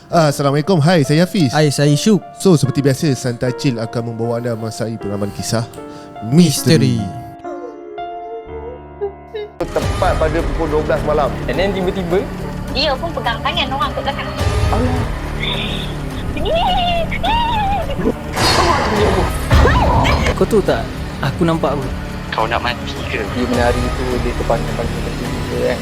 Assalamualaikum, hai saya Hafiz. Hai, saya Syuk. So seperti biasa, Santai Chill akan membawa anda masai pengalaman kisah misteri. Tepat pada pukul 12 malam. And then tiba-tiba dia pun pegang tangan orang kat belakang. kau tahu tak, aku nampak apa? Kau nak mati ke? Dia menari tu, dia terpancing-pancing kita kan.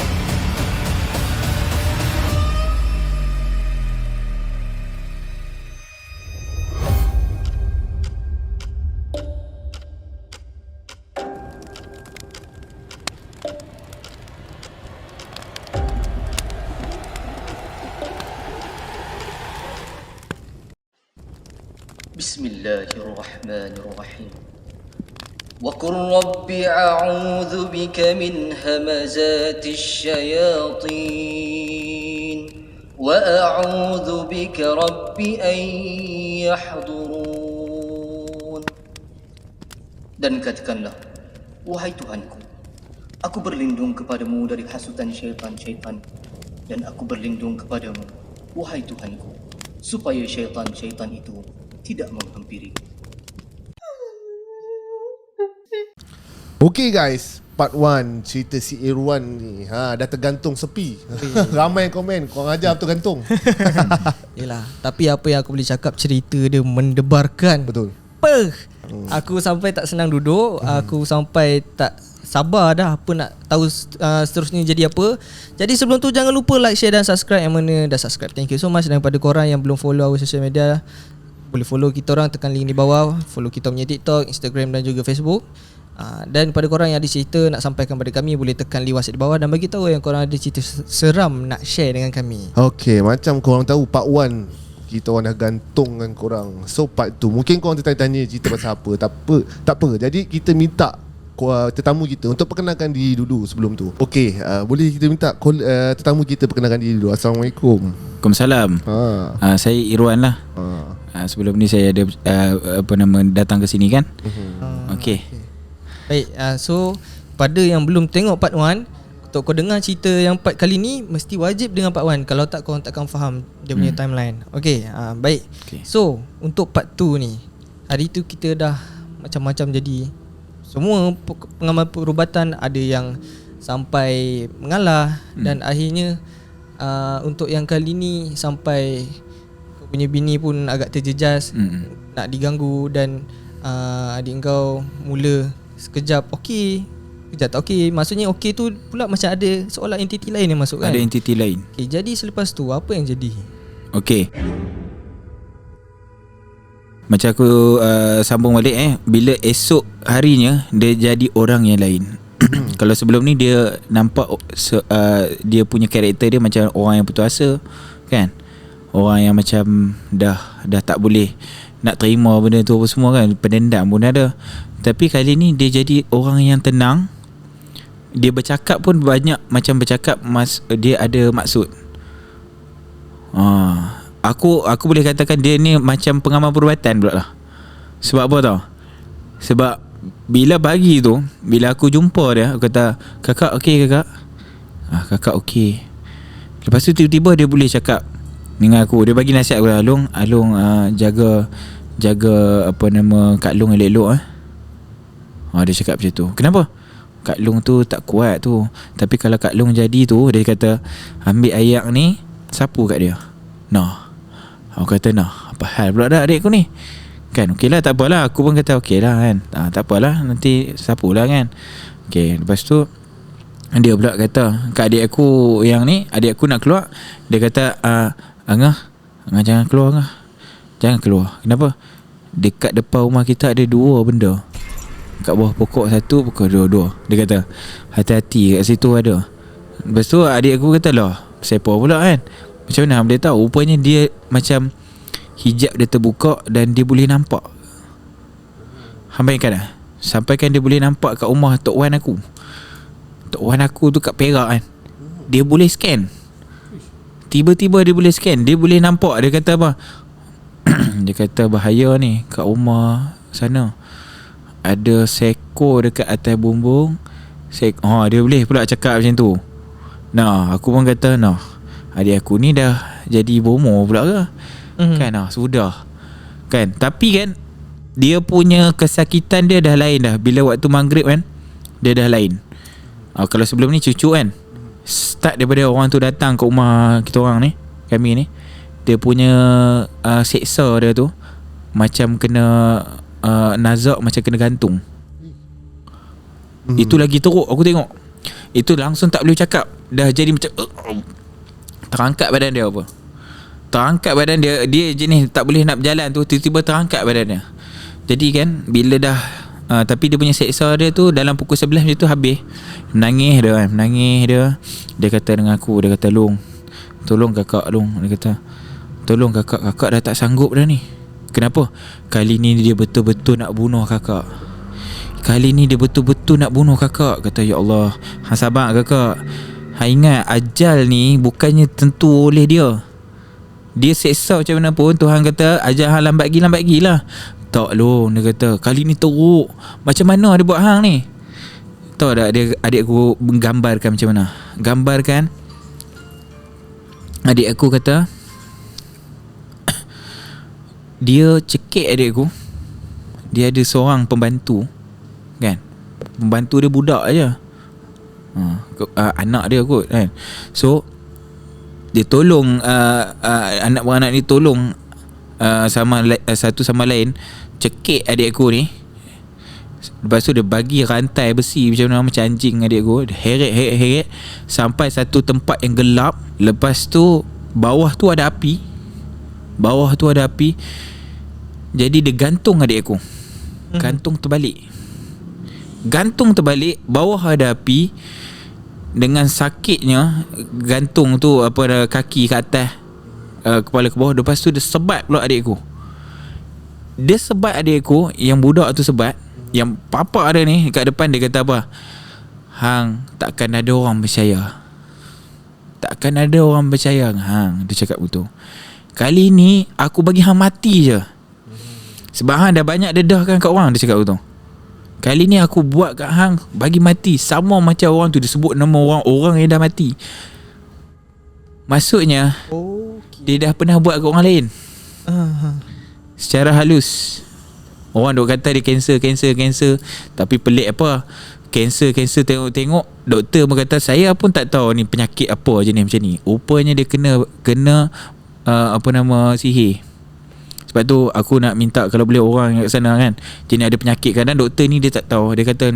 Bismillahirrahmanirrahim. Wa qur rabbi a'udzu bika min hamazatis syayatin wa a'udzu bika rabbi an yahdurun. Dan katakanlah, wahai Tuhanku, aku berlindung kepadamu dari hasutan syaitan-syaitan, dan aku berlindung kepadamu, wahai Tuhanku, supaya syaitan-syaitan itu tidak menghampiri. Okay guys, part 1 cerita si Irwan ni dah tergantung sepi. Ramai komen, korang ajar tergantung. Yelah, tapi apa yang aku boleh cakap, cerita dia mendebarkan. Betul. Aku sampai tak senang duduk. Aku sampai tak sabar dah apa nak tahu seterusnya jadi apa. Jadi sebelum tu jangan lupa like, share dan subscribe. Yang mana dah subscribe, thank you so much. Dan kepada korang yang belum follow our social media, boleh follow kita orang, tekan link di bawah. Follow kita punya TikTok, Instagram dan juga Facebook. Dan pada korang yang ada cerita nak sampaikan pada kami, boleh tekan link WhatsApp di bawah dan bagi tahu yang korang ada cerita seram nak share dengan kami. Okay, macam korang tahu part 1 kita orang dah gantung dengan korang. So part 2 mungkin korang tertanya-tanya cerita pasal apa. Tak apa. Jadi kita minta tetamu kita untuk perkenalkan diri dulu sebelum tu. Okay, boleh kita minta tetamu kita perkenalkan diri dulu. Assalamualaikum. Waalaikumsalam. Saya Irwan lah. Sebelum ni saya ada datang ke sini kan. Okay. Baik, so pada yang belum tengok part 1, untuk kau dengar cerita yang part kali ni, mesti wajib dengan part 1. Kalau tak, korang takkan faham dia punya timeline. Okay, baik. So untuk part 2 ni, hari tu kita dah macam-macam jadi. Semua pengamal perubatan, ada yang sampai mengalah. Dan akhirnya untuk yang kali ni, sampai kau punya bini pun agak terjejas, nak diganggu. Dan adik kau mula sekejap okey, sekejap tak okey. Maksudnya okey tu pula macam ada seolah entiti lain yang masuk kan. Ada entiti lain. Okay, jadi selepas tu apa yang jadi? Okey, macam aku sambung balik bila esok harinya dia jadi orang yang lain. Kalau sebelum ni dia nampak dia punya karakter dia macam orang yang putus asa kan. Orang yang macam dah tak boleh nak terima benda tu apa semua kan. Pendendam pun ada. Tapi kali ni dia jadi orang yang tenang. Dia bercakap pun banyak macam bercakap dia ada maksud. Aku boleh katakan dia ni macam pengamal perubatan pula lah. Sebab apa tau? Sebab bila pagi tu, bila aku jumpa dia, aku kata, "Kakak okey kakak?" Kakak okey. Lepas tu tiba-tiba dia boleh cakap dengan aku. Dia bagi nasihat aku, Alung jaga apa nama Kak Long elok-elok dia cakap macam tu. Kenapa? Kak Long tu tak kuat tu. Tapi kalau Kak Long jadi tu, dia kata ambil ayak ni sapu kat dia. Aku kata apa hal pula dah adik aku ni? Kan okey lah, tak apalah. Aku pun kata okey lah kan. Tak apalah, nanti sapu lah kan. Okey, lepas tu dia pula kata kat adik aku yang ni, adik aku nak keluar. Dia kata Angah jangan keluar Angah. Jangan keluar. Kenapa? Dekat depan rumah kita ada 2 benda. Kat bawah pokok satu, pokok dua. Dia kata hati-hati kat situ ada. Lepas tu adik aku kata lah, siapa pula kan? Macam mana dia tahu? Rupanya dia macam hijab dia terbuka dan dia boleh nampak. Sampaikan dia boleh nampak kat rumah Tok Wan aku. Tok Wan aku tu kat Perak kan. Dia boleh scan. Tiba-tiba dia boleh scan. Dia boleh nampak. Dia kata apa? Dia kata bahaya ni kat rumah sana. Ada seko dekat atas bumbung. Dia boleh pula cakap macam tu. Aku pun kata adik aku ni dah jadi bomoh pula ke? Kan sudah. Kan, tapi kan dia punya kesakitan dia dah lain dah. Bila waktu maghrib kan, dia dah lain. Kalau sebelum ni cucu kan, start daripada orang tu datang ke rumah kita orang ni, kami ni, dia punya seksa dia tu macam kena nazak, macam kena gantung. Itu lagi teruk aku tengok. Itu langsung tak boleh cakap. Dah jadi macam terangkat badan dia apa. Terangkat badan dia. Dia jenis tak boleh nak berjalan tu, tiba-tiba terangkat badan dia. Jadi kan bila dah tapi dia punya seksa dia tu dalam pukul 11 macam tu habis. Menangis dia kan, menangis dia. Dia kata dengan aku, dia kata, Tolong kakak Long. Dia kata, tolong kakak dah tak sanggup dah ni. Kenapa? Kali ni dia betul-betul nak bunuh kakak. Kali ni dia betul-betul nak bunuh kakak. Kata, ya Allah, hang sabar kakak. Hang ingat ajal ni bukannya tentu oleh dia. Dia seksa macam mana pun, Tuhan kata ajal hang lambat gila lah. Tak Long, dia kata, kali ni teruk. Macam mana dia buat hang ni? Tahu tak dia, adik aku menggambarkan macam mana? Gambarkan, adik aku kata dia cekik adik aku. Dia ada seorang pembantu kan. Pembantu dia budak aja. Anak dia kot kan. So dia tolong anak beranak ni tolong sama satu sama lain cekik adik aku ni. Lepas tu dia bagi rantai besi macam anjing adik aku. Dia heret sampai satu tempat yang gelap. Lepas tu bawah tu ada api. Jadi dia gantung adik aku. Gantung terbalik, bawah ada api. Dengan sakitnya gantung tu kaki ke atas, kepala ke bawah. Lepas tu dia sebat pula adik aku. Dia sebat adik aku, yang budak tu sebat. Yang papa ada ni kat depan, dia kata apa? Hang, takkan ada orang percaya. Takkan ada orang percaya hang. Dia cakap betul. Kali ni aku bagi hang mati je. Sebab hang dah banyak dedahkan kat orang. Dia cakap betul. Kali ni aku buat kat hang bagi mati. Sama macam orang tu, dia sebut nama orang yang dah mati. Maksudnya dia dah pernah buat kat orang lain. Secara halus. Orang duk kata dia kanser. Tapi pelik apa, kanser tengok-tengok, doktor pun kata saya pun tak tahu ni penyakit apa jenis macam ni. Rupanya dia kena sihir. Sebab tu aku nak minta kalau boleh orang kat sana kan, jenis ada penyakit, kadang doktor ni dia tak tahu. Dia kata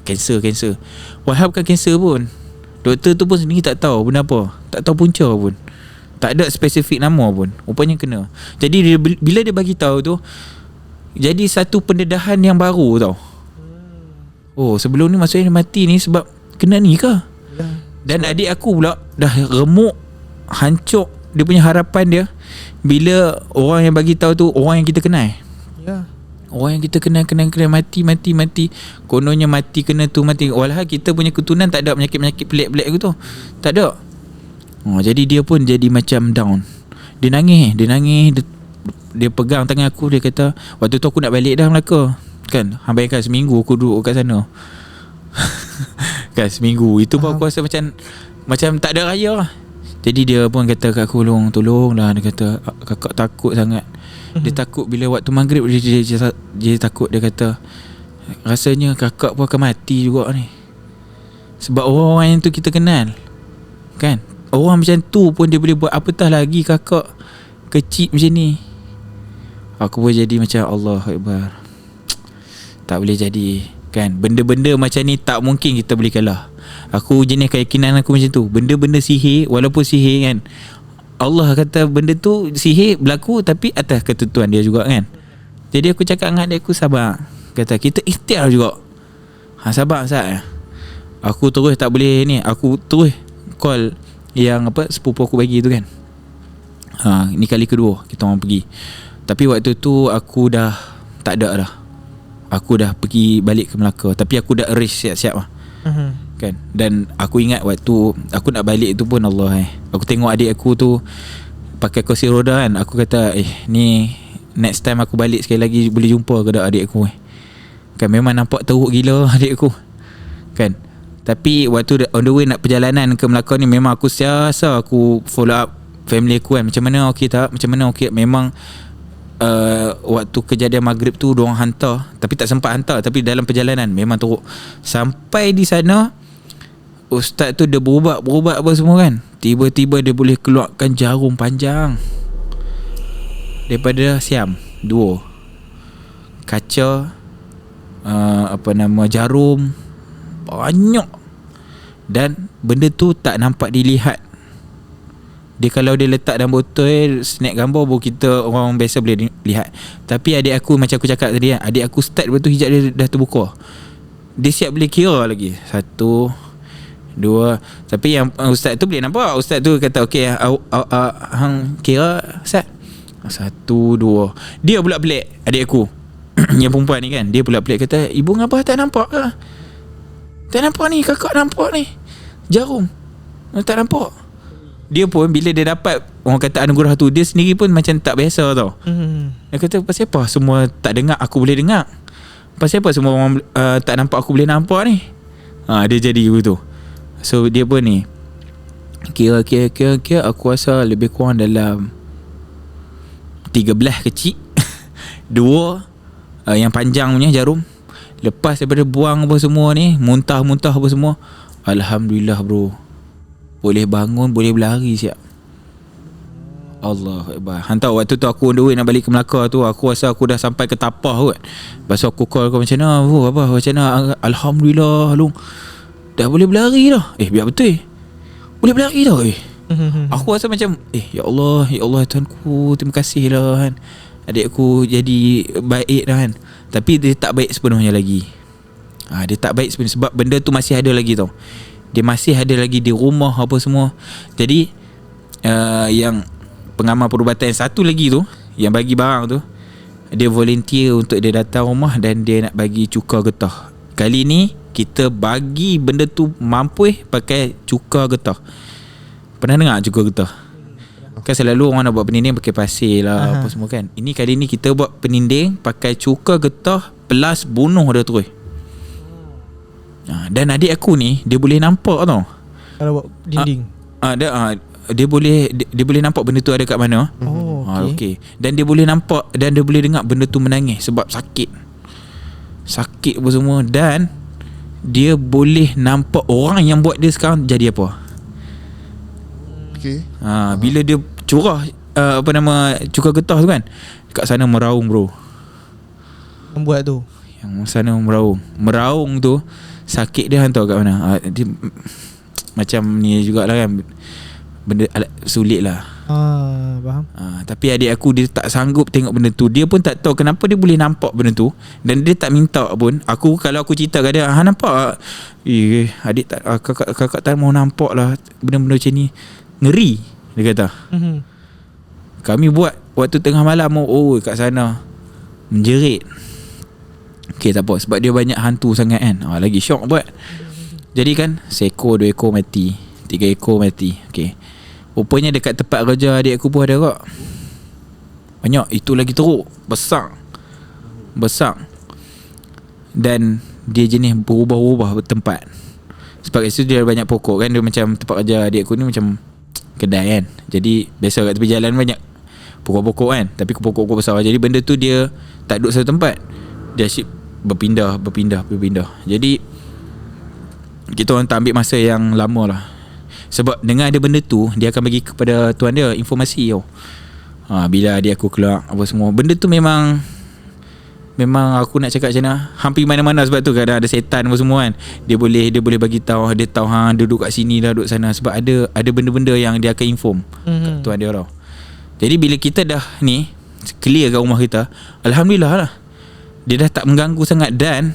kanser. Wahab bukan kanser pun. Doktor tu pun sendiri tak tahu benda apa. Tak tahu punca pun. Tak ada spesifik nama pun. Rupanya kena. Jadi bila dia bagi tahu tu, jadi satu pendedahan yang baru tau. Oh, sebelum ni maksudnya dia mati ni sebab kena ni ke? Dan adik aku pula dah remuk, hancur dia punya harapan dia bila orang yang bagi tahu tu orang yang kita kenal. Orang yang kita kenal mati. Kononnya mati kena tu mati. Walhal kita punya keturunan tak ada penyakit pelik-pelik gitu. Tak ada. Jadi dia pun jadi macam down. Dia nangis. Dia pegang tangan aku. Dia kata, waktu tu aku nak balik dah Melaka kan. Hang bayangkan seminggu aku duduk kat sana. Kan seminggu. Itu pun aku rasa macam tak ada raya lah. Jadi dia pun kata kat aku, tolonglah. Dia kata, kakak takut sangat. Dia takut bila waktu maghrib dia takut. Dia kata, rasanya kakak pun akan mati juga ni. Sebab orang-orang yang tu kita kenal kan. Orang macam tu pun dia boleh buat, apatah lagi kakak kecil macam ni. Aku pun jadi macam Allah Akbar. Tak boleh jadi kan. Benda-benda macam ni tak mungkin kita boleh kalah. Aku jenis keyakinan aku macam tu. Benda-benda sihir, walaupun sihir kan, Allah kata benda tu sihir berlaku tapi atas ketentuan dia juga kan. Jadi aku cakap dengan adik aku, sabar. Kata kita ikhtiar juga. Sabar Ustaz. Aku terus tak boleh ni. Aku terus call yang sepupu aku bagi tu kan. Ni kali kedua kita orang pergi. Tapi waktu tu aku dah tak ada dah. Aku dah pergi balik ke Melaka. Tapi aku dah arrange siap-siap lah. Kan. Dan aku ingat waktu aku nak balik tu pun Allah aku tengok adik aku tu pakai kursi roda kan. Aku kata ni next time aku balik sekali lagi boleh jumpa ke tak adik aku kan. Memang nampak teruk gila adik aku kan. Tapi waktu on the way nak perjalanan ke Melaka ni, memang aku siasa aku follow up family aku kan, macam mana okey tak, macam mana okey. Memang waktu kejadian maghrib tu diorang hantar, tapi tak sempat hantar, tapi dalam perjalanan memang teruk. Sampai di sana ustaz tu dia berubat apa semua kan, tiba-tiba dia boleh keluarkan jarum panjang daripada siam, 2 kaca, jarum banyak, dan benda tu tak nampak dilihat. Dia kalau dia letak dalam botol, snap gambar baru kita orang biasa boleh lihat. Tapi adik aku, macam aku cakap tadi kan, adik aku start lepas tu hijab dia dah terbuka. Dia siap boleh kira lagi 1, 2. Tapi yang ustaz tu boleh nampak. Ustaz tu kata okey, hang kira Ustaz 1, 2. Dia pula pelik, adik aku yang perempuan ni kan, dia pula pelik, kata ibu ngapa tak nampak ke? Tak nampak ni, kakak nampak ni jarum, tak nampak. Dia pun bila dia dapat orang kata anugerah tu, dia sendiri pun macam tak biasa tau. Dia kata pasal apa semua tak dengar, aku boleh dengar. Pasal apa semua orang tak nampak, aku boleh nampak ni. Dia jadi begitu. So dia pun ni kira aku rasa lebih kurang dalam 13 kecil 2 yang panjang punya jarum. Lepas daripada buang apa semua ni, muntah apa semua, alhamdulillah bro, boleh bangun, boleh berlari siap. Allahu Akbar. Hantar waktu tu aku on the way nak balik ke Melaka tu, aku rasa aku dah sampai ke Tapah kot. Lepas aku call kau, macam mana bro, apa macam mana? Alhamdulillah long, dah boleh berlari dah. Biar betul boleh berlari dah. Aku rasa macam ya Allah Tuhanku, terima kasih lah kan, adik aku jadi baik dah kan. Tapi dia tak baik sepenuhnya lagi. Dia tak baik sepenuhnya, sebab benda tu masih ada lagi tau. Dia masih ada lagi di rumah apa semua. Jadi yang pengamal perubatan yang satu lagi tu, yang bagi barang tu, dia volunteer untuk dia datang rumah dan dia nak bagi cuka getah. Kali ni kita bagi benda tu mampu pakai cuka getah. Pernah dengar cuka getah? Kan selalu orang nak buat peninding pakai pasir lah, apa semua kan. Ini kali ni kita buat peninding pakai cuka getah plus bunuh dia terus. Dan adik aku ni dia boleh nampak tau kalau buat dinding. Dia boleh nampak benda tu ada kat mana. Okay. Dan dia boleh nampak dan dia boleh dengar benda tu menangis sebab sakit apa semua. Dan dia boleh nampak orang yang buat dia sekarang jadi apa. Bila dia curah cuka getah tu kan, kat sana meraung bro. Yang buat tu, yang sana meraung tu, sakit dia hantar kat mana. Dia macam ni jugalah kan, benda sulit lah. Faham. Tapi adik aku dia tak sanggup tengok benda tu. Dia pun tak tahu kenapa dia boleh nampak benda tu, dan dia tak minta pun. Kalau aku cerita kat dia, nampak adik tak, kakak tak mau nampak lah benda-benda macam ni, ngeri dia kata. Kami buat waktu tengah malam, kat sana menjerit. Okay, tak apa, sebab dia banyak hantu sangat kan. Lagi syok buat. Jadi kan, seekor, 2 ekor mati, 3 ekor mati. Okay, rupanya dekat tempat kerja adik aku pun ada kok. Banyak. Itu lagi teruk, besar. Dan dia jenis berubah-ubah tempat. Sebab kat situ dia ada banyak pokok kan. Dia macam tempat kerja adik aku ni macam kedai kan. Jadi biasa kat tepi jalan banyak pokok-pokok kan, tapi pokok-pokok besar. Jadi benda tu dia tak duduk satu tempat, dia asyik berpindah. Jadi kita orang tak ambil masa yang lama lah. Sebab dengan ada benda tu, dia akan bagi kepada tuan dia informasi tau. Bila adik aku keluar apa semua, benda tu memang aku nak cakap macam mana, hampir mana-mana. Sebab tu kadang ada setan apa semua kan, dia boleh bagi tahu, dia tahu duduk kat sini dah, duduk sana. Sebab ada benda-benda yang dia akan inform kat tuan dia tau. Jadi bila kita dah ni clear kat rumah kita, alhamdulillah lah, dia dah tak mengganggu sangat. Dan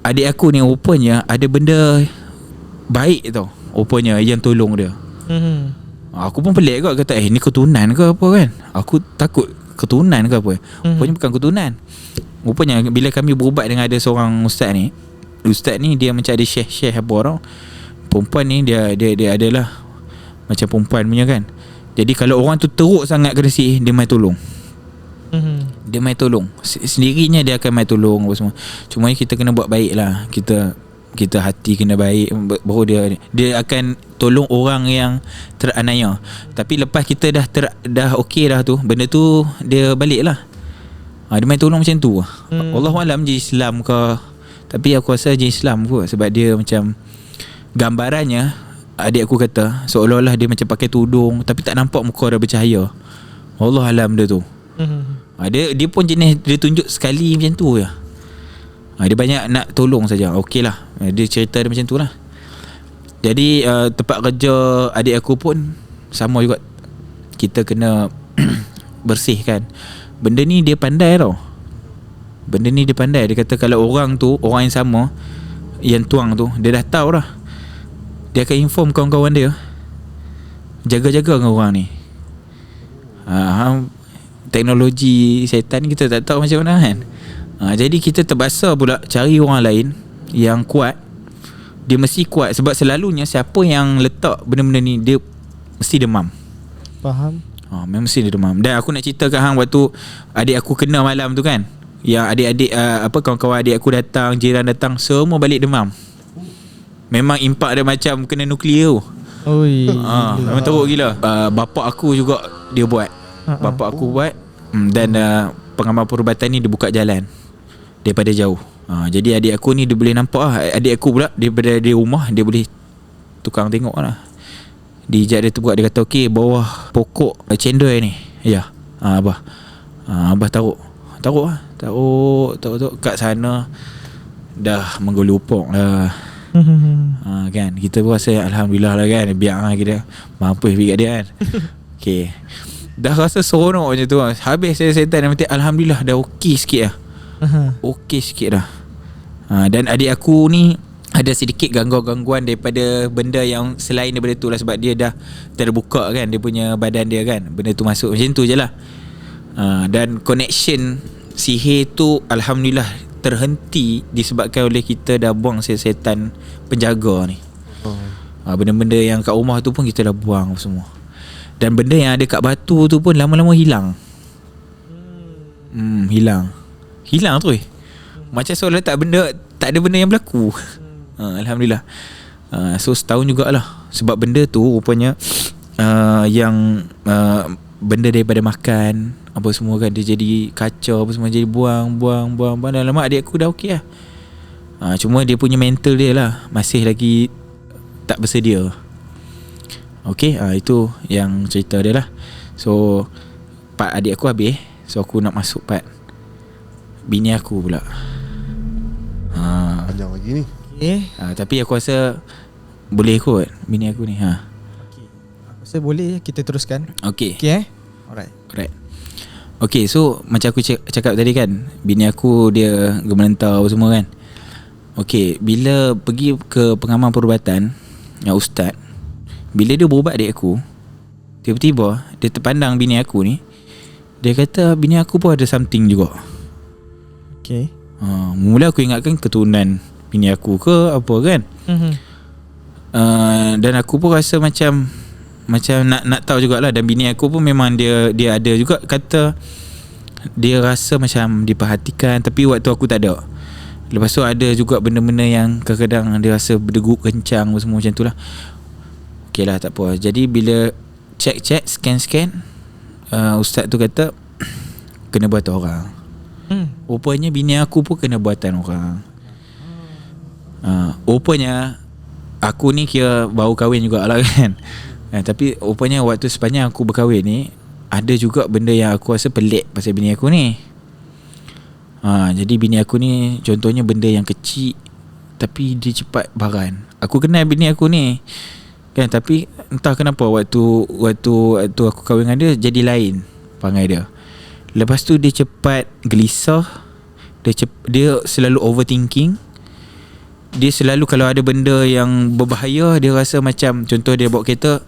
adik aku ni rupanya ada benda baik tau, rupanya yang tolong dia. Aku pun pelik kot, kata ni keturunan ke apa kan. Aku takut keturunan ke apa. Rupanya bukan keturunan. Rupanya bila kami berubat dengan ada seorang ustaz ni dia macam ada syekh apa orang perempuan ni, dia adalah macam perempuan punya kan. Jadi kalau orang tu teruk sangat kena sihir, dia mai tolong. Dia mai tolong sendirinya, dia akan mai tolong apa semua. Cuma kita kena buat baik lah. Kita kita hati kena baik, baru dia akan tolong orang yang teraniaya. Tapi lepas kita dah okey dah tu, benda tu dia balik lah. Dia main tolong macam tu. Wallahualam je Islam ke, tapi aku rasa je Islam kot. Sebab dia macam, gambarannya adik aku kata seolah-olah dia macam pakai tudung tapi tak nampak muka dia bercahaya. Wallahualam dia tu. Dia pun jenis, dia tunjuk sekali macam tu je. Dia banyak nak tolong saja. Okey lah, dia cerita dia macam tu lah. Jadi tempat kerja adik aku pun sama juga. Kita kena bersihkan. Benda ni dia pandai tau. Benda ni dia pandai. Dia kata kalau orang tu, orang yang sama, yang tuang tu, dia dah tahu dah, dia akan inform kawan-kawan dia, jaga-jaga dengan orang ni. Teknologi syaitan kita tak tahu macam mana kan. Jadi kita terpaksa pula cari orang lain yang kuat. Dia mesti kuat. Sebab selalunya siapa yang letak benda-benda ni, dia mesti demam. Faham. Memang mesti dia demam. Dan aku nak cerita kat hang waktu adik aku kena malam tu kan, yang adik-adik kawan-kawan adik aku datang, jiran datang, semua balik demam. Memang impak dia macam kena nuklear tu. Memang teruk gila. Bapak aku juga dia buat. Bapak aku buat. Dan pengamal perubatan ni dia buka jalan daripada jauh. Jadi adik aku ni dia boleh nampak lah. Adik aku pula daripada dia rumah, dia boleh tukang tengok lah. Dijak dia tu buat, dia kata okey, bawah pokok cendol ni. Ya. Abah. Abah taruh kat sana. Dah menggelupok lah. Kan kita pun rasa alhamdulillah lah kan, biar kita mampus pergi kat dia kan. Okay, dah rasa seronok macam tu. Habis setan mati, alhamdulillah dah okey sikit lah. Okey sikit dah. Dan adik aku ni ada sedikit gangguan-gangguan daripada benda yang selain daripada tu lah. Sebab dia dah terbuka kan, dia punya badan dia kan, benda tu masuk macam tu je lah. Dan connection sihir tu alhamdulillah terhenti disebabkan oleh kita dah buang setan penjaga ni. Benda-benda yang kat rumah tu pun kita dah buang semua. Dan benda yang ada kat batu tu pun lama-lama hilang. Hilang tu macam seolah tak ada benda yang berlaku. Alhamdulillah. So setahun jugalah. Sebab benda tu rupanya yang benda daripada makan apa semua kan, dia jadi kacau apa semua, jadi buang. Dan lama adik aku dah okey lah. Cuma dia punya mental dia lah masih lagi tak bersedia. Okey, itu yang cerita dia lah. So part adik aku habis. So aku nak masuk part bini aku pula. Panjang lagi ni. Tapi aku rasa boleh kot bini aku ni. Aku rasa boleh kita teruskan. Okey. Okay. Alright. Okay, so macam aku cakap tadi kan, bini aku dia gementar apa semua kan. Okay, bila pergi ke pengamal perubatan yang ustaz, bila dia berubat adik aku, tiba-tiba dia terpandang bini aku ni. Dia kata bini aku pun ada something juga. Okay. Mula aku ingatkan keturunan bini aku ke apa kan. Dan aku pun rasa macam nak tahu jugalah. Dan bini aku pun memang dia ada juga kata dia rasa macam diperhatikan, tapi waktu aku tak ada. Lepas tu ada juga benda-benda yang kadang-kadang dia rasa berdegup kencang semua macam tu lah. Okay lah, tak apa. Jadi bila check scan, ustaz tu kata kena buatan orang. Rupanya bini aku pun kena buatan orang. Rupanya aku ni kira baru kahwin jugalah kan. Tapi rupanya waktu sepanjang aku berkahwin ni, ada juga benda yang aku rasa pelik pasal bini aku ni. Jadi bini aku ni contohnya benda yang kecil tapi dia cepat baran. Aku kenal bini aku ni kan, tapi entah kenapa waktu aku kahwin dengan dia jadi lain perangai dia. Lepas tu dia cepat gelisah. Dia selalu overthinking. Dia selalu kalau ada benda yang berbahaya, dia rasa macam, contoh dia bawa kereta,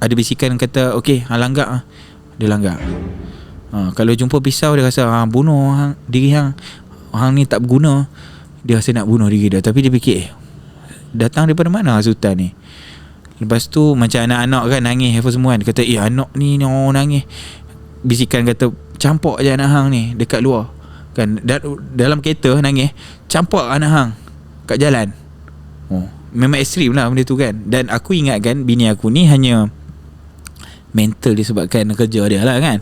ada bisikan kata okey, langgak. Dia langgak. Kalau jumpa pisau, dia rasa bunuh diri hang ni tak berguna. Dia rasa nak bunuh diri dia. Tapi dia fikir datang daripada mana sultan ni. Lepas tu macam anak-anak kan nangis apa semua kan. Dia kata anak ni orang nangis. Bisikan kata campak je anak hang ni dekat luar kan. Dalam kereta nangis, campak anak hang kat jalan. Memang ekstrim lah benda tu kan. Dan aku ingatkan bini aku ni hanya mental disebabkan kerja dia lah kan,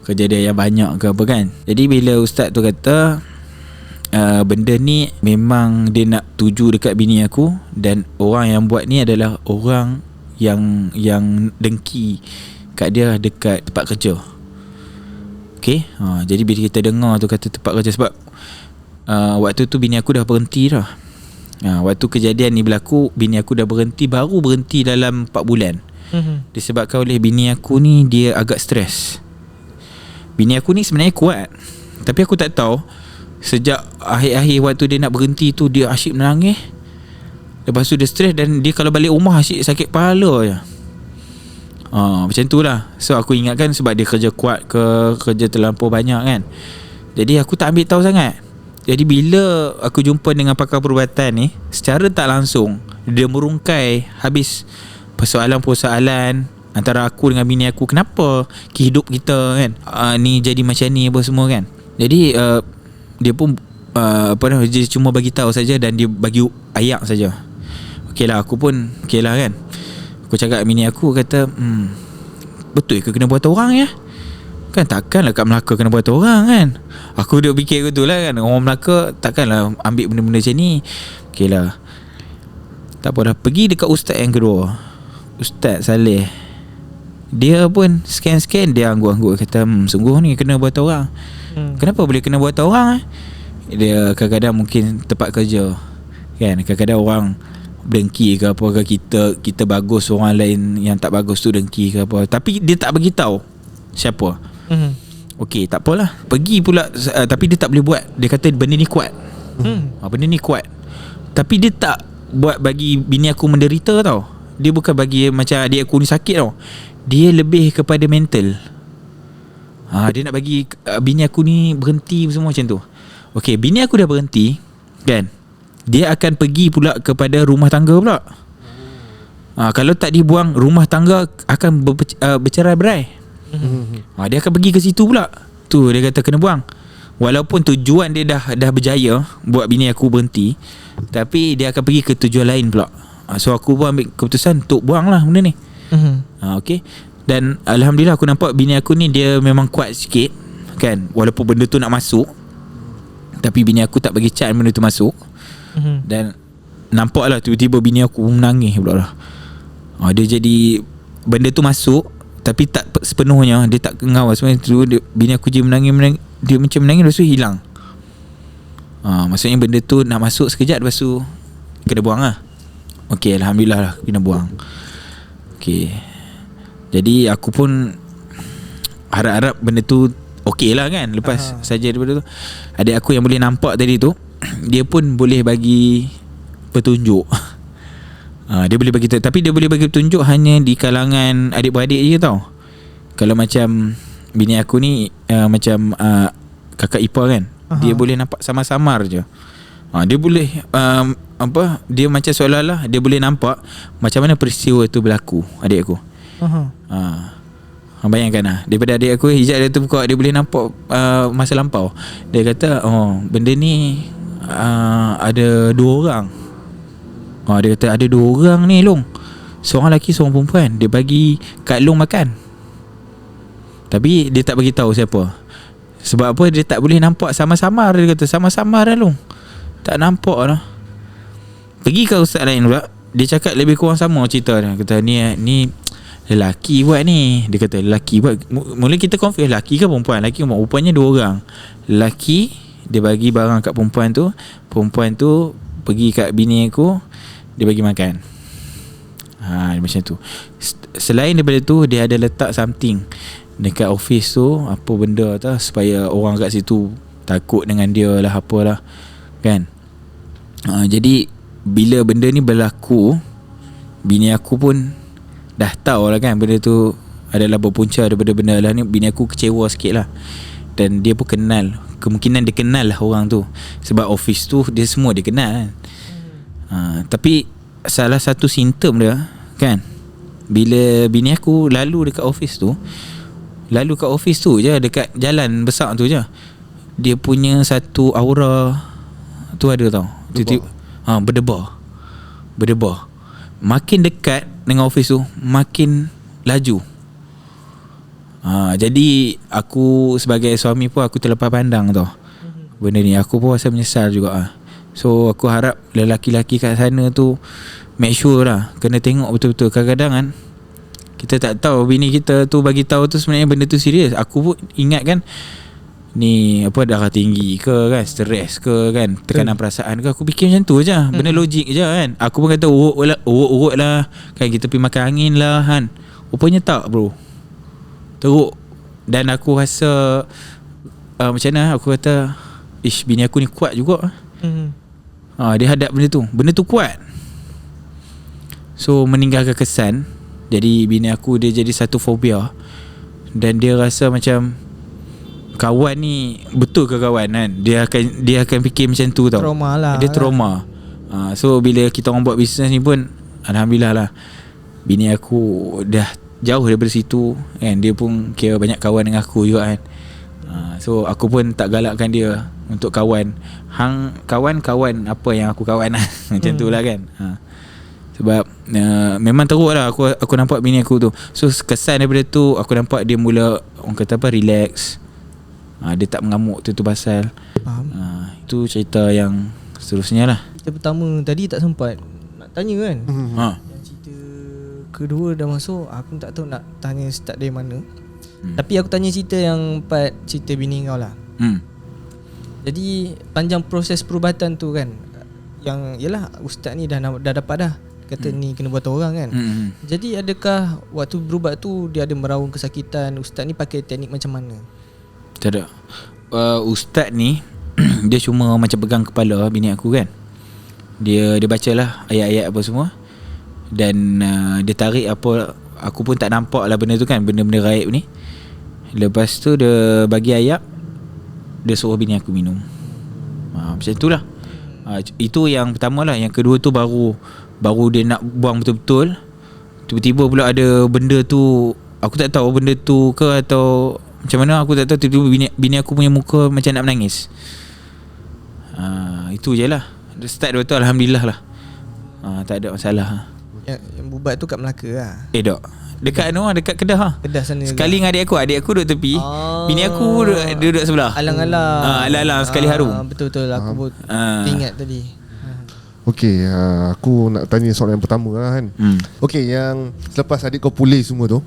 kerja dia yang banyak ke apa kan. Jadi bila ustaz tu kata benda ni memang dia nak tuju dekat bini aku, dan orang yang buat ni adalah orang yang dengki kat dia dekat tempat kerja. Okay, jadi bila kita dengar tu kata tempat kerja, sebab waktu tu bini aku dah berhenti dah. Waktu kejadian ni berlaku, bini aku dah baru berhenti dalam 4 bulan. Disebabkan oleh bini aku ni, dia agak stres. Bini aku ni sebenarnya kuat, tapi aku tak tahu, sejak akhir-akhir waktu dia nak berhenti tu, dia asyik menangis. Lepas tu dia stres, dan dia kalau balik rumah asyik sakit kepala je. Macam tu lah. So aku ingatkan sebab dia kerja kuat ke, kerja terlampau banyak kan. Jadi aku tak ambil tahu sangat. Jadi bila aku jumpa dengan pakar perubatan ni, secara tak langsung dia merungkai habis persoalan-persoalan antara aku dengan bini aku. Kenapa hidup kita kan ni jadi macam ni apa semua kan. Jadi dia pun dia cuma bagi tahu saja, dan dia bagi ayat saja. Okeylah, aku pun okeylah kan. Aku cakap bini aku, kata betul ke kena buat orang ya? Kan takkanlah kat Melaka kena buat orang kan. Aku duk fikir betul lah kan, orang Melaka takkanlah ambil benda-benda macam ni. Okeylah, tak apa dah. Pergi dekat ustaz yang kedua, Ustaz Saleh. Dia pun scan-scan, dia angguk-angguk, kata sungguh ni kena buat orang. Kenapa boleh kena buat orang? Dia kadang-kadang mungkin tempat kerja kan, kadang-kadang orang dengki ke apa ke, kita bagus, orang lain yang tak bagus tu dengki ke apa, tapi dia tak bagi tahu siapa. Okey, tak apalah. Pergi pula, tapi dia tak boleh buat. Dia kata benda ni kuat. Benda ni kuat. Tapi dia tak buat bagi bini aku menderita tau. Dia bukan bagi macam adik aku ni sakit tau. Dia lebih kepada mental. Dia nak bagi bini aku ni berhenti semua macam tu. Okey, bini aku dah berhenti kan, dia akan pergi pula kepada rumah tangga pula. Kalau tak dibuang, rumah tangga akan bercerai-berai. Dia akan pergi ke situ pula. Tu dia kata kena buang. Walaupun tujuan dia dah berjaya buat bini aku berhenti, tapi dia akan pergi ke tujuan lain pula. So aku pun ambil keputusan untuk buang lah benda ni. Okay. Dan alhamdulillah aku nampak bini aku ni dia memang kuat sikit kan. Walaupun benda tu nak masuk, tapi bini aku tak bagi chance benda tu masuk. Dan nampak lah tiba-tiba bini aku menangis pula lah. Dia jadi benda tu masuk, tapi tak sepenuhnya. Dia tak ngawal sebenarnya. Bini aku je menangis. Dia macam menangis, lepas tu hilang. Maksudnya benda tu nak masuk sekejap, lepas tu kena buang lah. Okay, alhamdulillah lah kena buang. Okay, jadi aku pun harap-harap benda tu okey lah kan. Lepas saja daripada tu, adik aku yang boleh nampak tadi tu, dia pun boleh bagi petunjuk. Dia boleh bagi, tapi dia boleh bagi petunjuk hanya di kalangan adik-beradik je tau. Kalau macam bini aku ni macam kakak ipar kan, dia boleh nampak samar-samar je. Dia boleh dia macam seolah-olah dia boleh nampak macam mana peristiwa tu berlaku, adik aku. Bayangkan lah, daripada adik aku hijab dia tu buka, dia boleh nampak masa lampau. Dia kata benda ni ada 2 orang. Dia kata ada 2 orang ni Long, seorang lelaki seorang perempuan. Dia bagi Kak Long makan, tapi dia tak bagi tahu siapa. Sebab apa? Dia tak boleh nampak samar-samar. Dia kata samar-samar dah Long, tak nampak lah. Pergi ke ustaz lain pula, dia cakap lebih kurang sama cerita dia. Kata ni lelaki buat ni. Dia kata lelaki buat. Mula kita confuse lelaki ke perempuan. Lelaki ke rupanya 2 orang. Lelaki dia bagi barang kat perempuan tu, perempuan tu pergi kat bini aku, dia bagi makan. Macam tu. Selain daripada tu, dia ada letak something dekat office tu, apa benda tu, supaya orang kat situ takut dengan dia lah, apalah kan. Jadi bila benda ni berlaku, bini aku pun dah tahu lah kan benda tu adalah berpunca daripada benda lah ni. Bini aku kecewa sikit lah. Dan dia pun kenal, kemungkinan dia kenal lah orang tu, sebab office tu dia semua dia kenal kan. Tapi salah satu simptom dia kan, bila bini aku lalu dekat office tu, je dekat jalan besar tu je, dia punya satu aura tu ada tau. Berdebar. Makin dekat dengan office tu, makin laju. Jadi aku sebagai suami pun aku terlepas pandang tau benda ni. Aku pun rasa menyesal juga. So aku harap lelaki-lelaki kat sana tu make sure lah, kena tengok betul-betul. Kadang-kadang kan kita tak tahu bini kita tu bagi tahu tu sebenarnya benda tu serius. Aku pun ingat kan ni apa, darah tinggi ke kan, stres ke kan, tekanan perasaan ke. Aku fikir macam tu je, benda logik je kan. Aku pun kata urut lah kan, kita pergi makan angin lah kan. Rupanya tak bro, teruk. Dan aku rasa macam mana, aku kata bini aku ni kuat juga. Dia hadap benda tu kuat. So meninggalkan kesan. Jadi bini aku dia jadi satu fobia. Dan dia rasa macam kawan ni betul ke kawan kan, dia akan fikir macam tu tau. Trauma lah. Dia trauma. So bila kita orang buat bisnes ni pun alhamdulillah lah, bini aku dah jauh daripada situ kan. Dia pun kira banyak kawan dengan aku juga kan. So aku pun tak galakkan dia untuk kawan. Kawan apa yang aku kawan lah. Macam tu lah kan. Sebab memang teruk lah aku nampak bini aku tu. So kesan daripada tu aku nampak dia mula, orang kata apa, relax. Dia tak mengamuk tu pasal. Faham. Itu cerita yang seterusnya lah. Cerita pertama tadi tak sempat nak tanya kan. Yang cerita kedua dah masuk, aku tak tahu nak tanya start dari mana. Tapi aku tanya cerita yang part cerita bini kau lah. Jadi panjang proses perubatan tu kan, yang yalah ustaz ni dah dapat dah kata ni kena buat orang kan. Jadi adakah waktu berubat tu dia ada meraung kesakitan? Ustaz ni pakai teknik macam mana? Tak ada. Ustaz ni dia cuma macam pegang kepala bini aku kan. Dia bacalah ayat-ayat apa semua. Dan dia tarik apa, aku pun tak nampak lah benda tu kan, benda-benda gaib ni. Lepas tu dia bagi ayat, dia suruh bini aku minum. Macam tu lah. Itu yang pertama lah. Yang kedua tu baru dia nak buang betul-betul. Tiba-tiba pula ada benda tu, aku tak tahu benda tu ke atau macam mana, aku tak tahu. Tiba-tiba bini aku punya muka macam nak menangis. Itu je lah. Start dua tu alhamdulillah lah. Tak ada masalah. Yang bubat tu kat Melaka lah. Tak. Dekat dekat Kedah lah. Kedah sana sekali juga. dengan adik aku duduk tepi. Bini aku duduk sebelah. Alang-alang. Alang-alang sekali harum. Betul-betul aku pun ingat tadi. Okey, aku nak tanya soalan yang pertama lah kan. Okey, yang selepas adik kau pulih semua tu,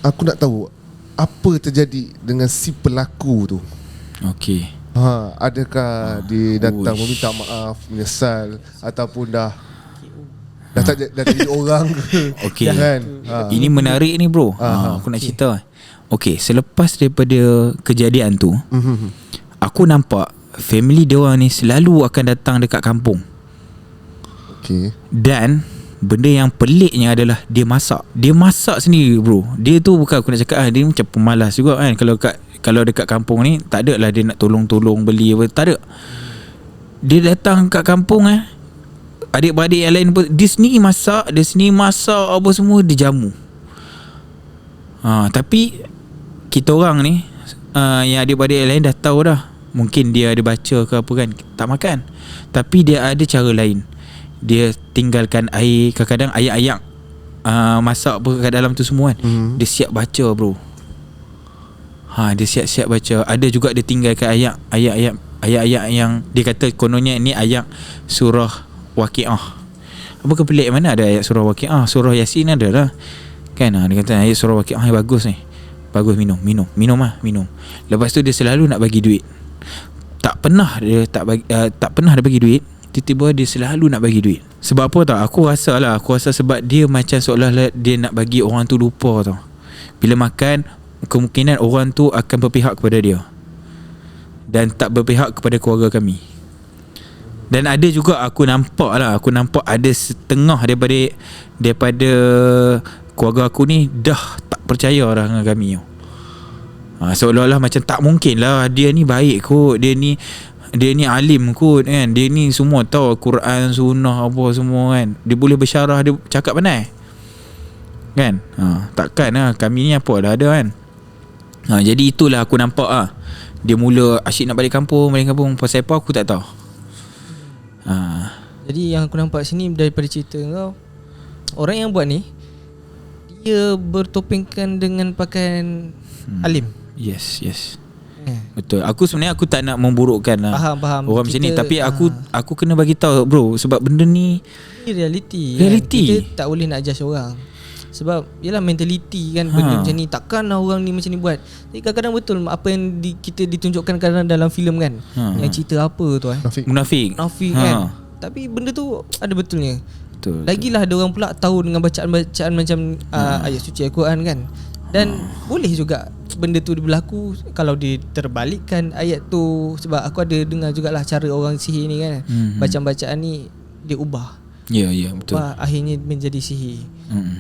aku nak tahu apa terjadi dengan si pelaku tu. Okey. Adakah dia datang meminta maaf, menyesal, ataupun dah tak jadi orang ke? Okey. Kan? Ini menarik ni bro. Aku nak cerita. Okey, selepas daripada kejadian tu, aku nampak family dia orang ni selalu akan datang dekat kampung. Okey. Dan benda yang peliknya adalah dia masak. Dia masak sendiri bro. Dia tu bukan aku nak cakap dia macam pemalas juga kan. Kalau dekat kampung ni tak ada lah dia nak tolong-tolong beli apa, tak ada. Dia datang kat kampung adik-beradik yang lain pun dia sendiri masak apa semua, dia jamu. Tapi kita orang ni yang adik-beradik yang lain dah tahu dah. Mungkin dia ada baca ke apa kan, tak makan. Tapi dia ada cara lain. Dia tinggalkan air, kadang-kadang ayak-ayak masak apa kat dalam tu semua kan. Dia siap baca bro. Dia siap-siap baca. Ada juga dia tinggalkan ayat-ayat yang dia kata kononnya ni ayat surah Waqiah. Apa kepelik, mana ada ayat surah Waqiah? Surah Yasin ada lah kan. Dia kata ayat surah Waqiah bagus ni. Bagus, minum. Lepas tu dia selalu nak bagi duit. Tak pernah dia bagi duit. Tiba-tiba dia selalu nak bagi duit. Sebab apa tau? Aku rasa sebab dia macam seolah-olah dia nak bagi orang tu lupa tau. Bila makan, kemungkinan orang tu akan berpihak kepada dia dan tak berpihak kepada keluarga kami. Dan ada juga aku nampak ada setengah daripada keluarga aku ni dah tak percaya dah dengan kami. Seolah-olah macam tak mungkin lah, dia ni baik kot, dia ni alim kot kan, dia ni semua tahu Quran, sunnah apa semua kan, dia boleh bersyarah, dia cakap pandai kan. Takkan lah kami ni apa dah ada kan. Jadi itulah aku nampak dia mula asyik nak balik kampung. Pasal apa aku tak tahu. Jadi yang aku nampak sini daripada cerita kau, orang yang buat ni dia bertopengkan dengan pakaian alim. Yes. Betul. Aku sebenarnya aku tak nak memburukkan Faham. orang macam ni, tapi aku kena bagi tahu bro, sebab benda ni reality. Reality. Kita tak boleh nak judge orang. Sebab yalah mentality kan, benda macam ni takkan orang ni macam ni buat. Jadi kadang-kadang betul apa yang kita ditunjukkan kadang dalam filem kan. Yang cerita apa tu munafik kan. Tapi benda tu ada betulnya. Betul. Lagilah ada orang pula tahu dengan bacaan-bacaan macam ayat suci Al-Quran kan. Dan boleh juga benda tu berlaku kalau diterbalikkan ayat tu. Sebab aku ada dengar jugalah cara orang sihir ni kan. Bacaan-bacaan ni dia ubah. Ya betul. Ubah, akhirnya menjadi sihir.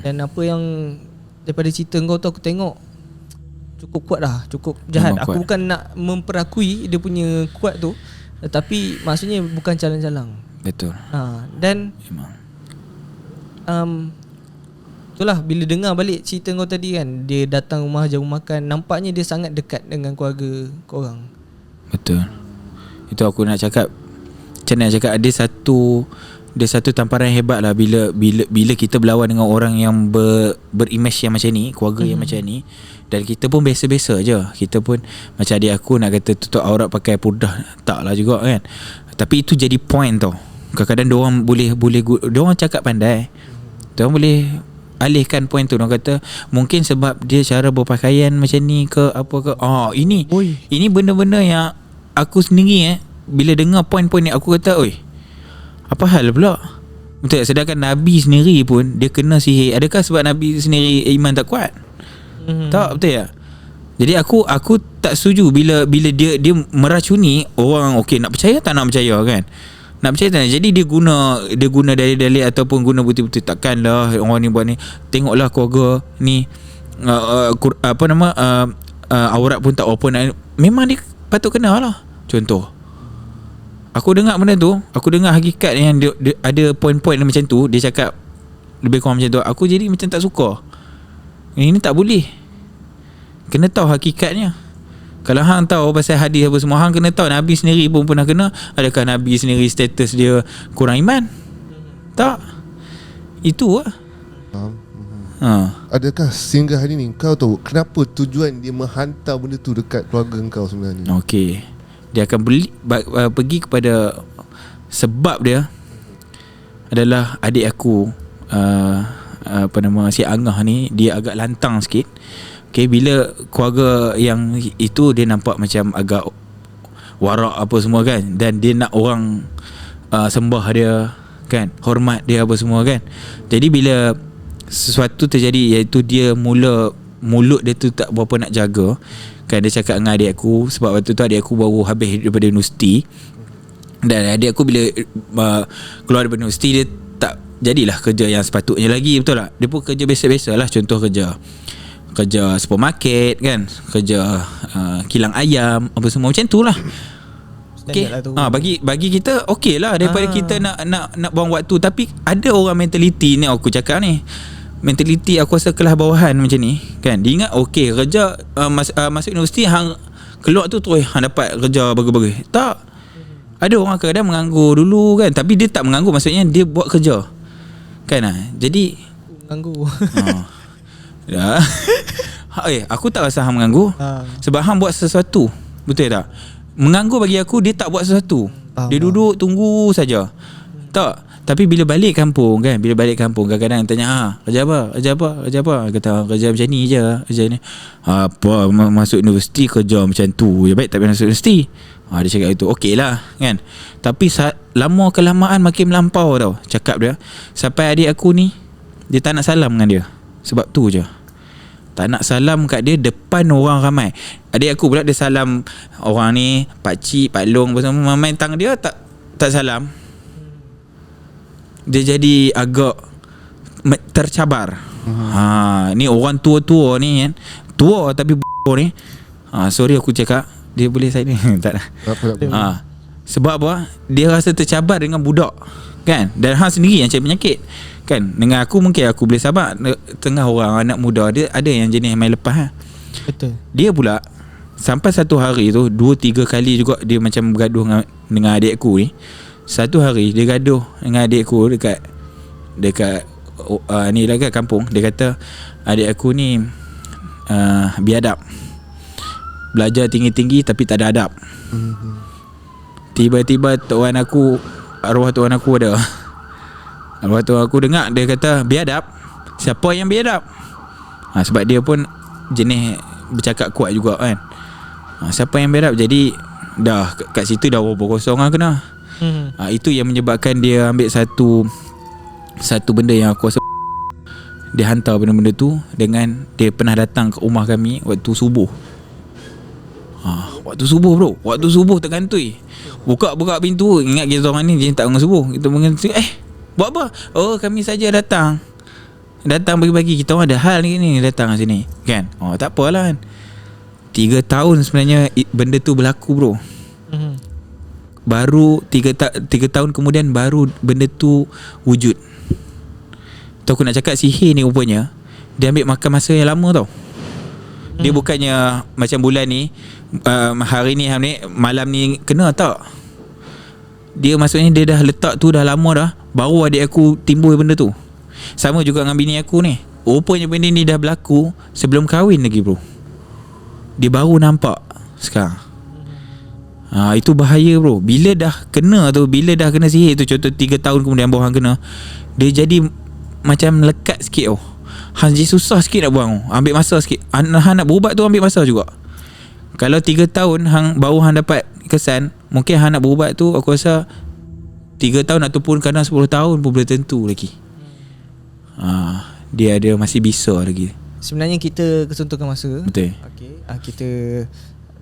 Dan apa yang daripada cerita kau tu aku tengok cukup kuat dah, cukup jahat. Memang aku kuat. bukan nak memperakui dia punya kuat tu, tetapi maksudnya bukan calang-calang. Betul. Dan Memang. itulah bila dengar balik cerita kau tadi kan, dia datang rumah jamu makan, nampaknya dia sangat dekat dengan keluarga korang. Betul. Itu aku nak cakap, macam mana nak cakap, ada satu tamparan hebat lah bila kita berlawan dengan orang yang berimage yang macam ni, keluarga yang macam ni. Dan kita pun biasa-biasa je. Kita pun macam adik aku nak kata tutup aurat pakai purdah, tak lah juga kan. Tapi itu jadi point tau. Kadang-kadang diorang boleh diorang cakap pandai, diorang boleh alihkan point tu. Diorang kata mungkin sebab dia cara berpakaian macam ni ke apa ke. Ini benda-benda yang aku sendiri bila dengar point-point ni aku kata, oi, apa hal pula? Betul. Sedangkan Nabi sendiri pun dia kena sihir. Adakah sebab Nabi sendiri iman tak kuat? Tak, betul tak? Jadi aku tak setuju bila dia meracuni orang. Okey, nak percaya tak nak percaya kan? Nak percaya tak nak? Jadi dia guna dalil-dalil ataupun guna bukti-bukti. Takkanlah orang ni buat ni. Tengoklah keluarga ni aurat pun tak open. Memang dia patut kena lah. Contoh, aku dengar benda tu, aku dengar hakikat yang dia ada poin-poin macam tu, dia cakap lebih kurang macam tu, aku jadi macam tak suka. Ini tak boleh. Kena tahu hakikatnya. Kalau hang tahu pasal hadis apa semua, hang kena tahu Nabi sendiri pun pernah kena. Adakah Nabi sendiri status dia kurang iman? Tak. Itu lah. Adakah sehingga hari ni kau tahu kenapa tujuan dia menghantar benda tu dekat keluarga kau sebenarnya? Okey. Dia akan pergi kepada sebab dia adalah adik aku, si Angah ni, dia agak lantang sikit. Okay, bila keluarga yang itu dia nampak macam agak warak apa semua kan, dan dia nak orang sembah dia kan, hormat dia apa semua kan. Jadi bila sesuatu terjadi, iaitu dia mulut dia tu tak berapa nak jaga kan, dia cakap dengan adik aku. Sebab waktu tu adik aku baru habis daripada universiti, dan adik aku bila keluar daripada universiti, dia tak jadilah kerja yang sepatutnya lagi, betul tak? Dia pun kerja biasa-biasa lah. Contoh kerja supermarket kan, kerja kilang ayam apa semua macam tu lah. Okay. Bagi kita okey lah, daripada kita nak buang waktu. Tapi ada orang mentaliti ni, aku cakap ni, mentaliti aku rasa kelas bawahan macam ni kan. Dia ingat okey kerja masuk universiti, hang keluar tu terus hang dapat kerja bagus-bagus. Tak. Ada orang kadang menganggur dulu kan, tapi dia tak menganggur, maksudnya dia buat kerja kan. Jadi menganggur. Ya. Aku tak rasa hang mengganggu. Sebab hang buat sesuatu. Betul tak? Menganggur bagi aku, dia tak buat sesuatu. Dia duduk tunggu saja. Tak. Tapi bila balik kampung kan, kadang-kadang tanya, kerja apa? Kata kerja macam ni je, kerja ni. Apa masuk universiti kerja macam tu. Ya baik tak payah masuk universiti. Dia cakap itu okey lah kan. Tapi lama kelamaan makin melampau tau cakap dia. Sampai adik aku ni, dia tak nak salam dengan dia. Sebab tu je, tak nak salam kat dia depan orang ramai. Adik aku pula dia salam orang ni, pakcik, pak long bersama, main tang dia tak salam. Dia jadi agak tercabar. Ni orang tua-tua ni kan, tua tapi ni. Sorry aku cakap, dia boleh saya ni tak lah. Sebab apa? Dia rasa tercabar dengan budak kan, dan hang sendiri yang cari penyakit kan. Dengan aku mungkin aku boleh sabar, tengah orang anak muda dia ada yang jenis main lepas. Betul. Dia pula sampai satu hari tu 2-3 kali juga dia macam bergaduh dengan adik aku ni. Satu hari dia gaduh dengan adik aku dekat ni lah kat kampung. Dia kata adik aku ni biadab, belajar tinggi-tinggi tapi tak ada adab. Tiba-tiba arwah tuan aku ada. Arwah tuan aku dengar dia kata biadab. Siapa yang biadab? Sebab dia pun jenis bercakap kuat juga kan. Siapa yang biadab? Jadi dah kat situ dah berapa kosong lah kena. Itu yang menyebabkan dia ambil satu benda yang aku rasa dia hantar benda-benda tu dengan dia pernah datang ke rumah kami waktu subuh. Waktu subuh bro, waktu subuh tergantui. Buka pintu, ingat kita orang ni dia tak bangun subuh. Kita bangun, buat apa? Oh, kami saja datang bagi-bagi, kita orang ada hal ni datang kat sini kan. Tak apalah kan. 3 tahun sebenarnya benda tu berlaku bro. Baru 3 tahun kemudian baru benda tu wujud. Tu aku nak cakap sihir ni rupanya dia ambil makan masa yang lama tau. Dia bukannya macam bulan ni hari ni malam ni kena tak. Dia maksudnya dia dah letak tu dah lama dah, baru adik aku timbul benda tu. Sama juga dengan bini aku ni. Rupanya benda ni dah berlaku sebelum kahwin lagi bro. Dia baru nampak sekarang. Itu bahaya bro. Bila dah kena sihir tu, contoh 3 tahun kemudian baru hang kena, dia jadi macam lekat sikit hang jadi susah sikit nak buang. Ambil masa sikit. Hang nak berubat tu ambil masa juga. Kalau 3 tahun baru hang dapat kesan, mungkin hang nak berubat tu aku rasa 3 tahun ataupun kadang 10 tahun pun belum tentu lagi. Dia ada masih bisa lagi. Sebenarnya kita kesuntukkan masa. Betul. Kita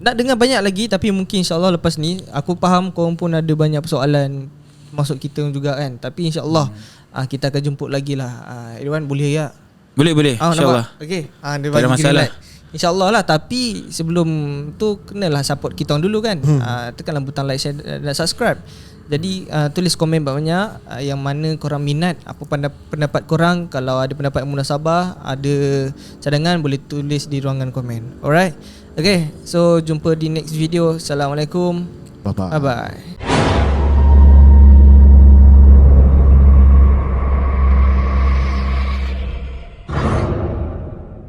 nak dengar banyak lagi, tapi mungkin insyaAllah lepas ni aku faham korang pun ada banyak persoalan masuk kita juga kan. Tapi insyaAllah kita akan jemput lagi lah. Irwan boleh ya? Boleh insyaAllah. Okay, dia tak ada masalah. InsyaAllah lah. Tapi sebelum tu kenalah support kita orang dulu kan. Tekanlah butang like, share dan subscribe. Jadi tulis komen banyak yang mana korang minat, apa pendapat korang. Kalau ada pendapat yang munasabah, ada cadangan, boleh tulis di ruangan komen. Alright. Okay, so jumpa di next video. Assalamualaikum. Bye-bye. Bye-bye.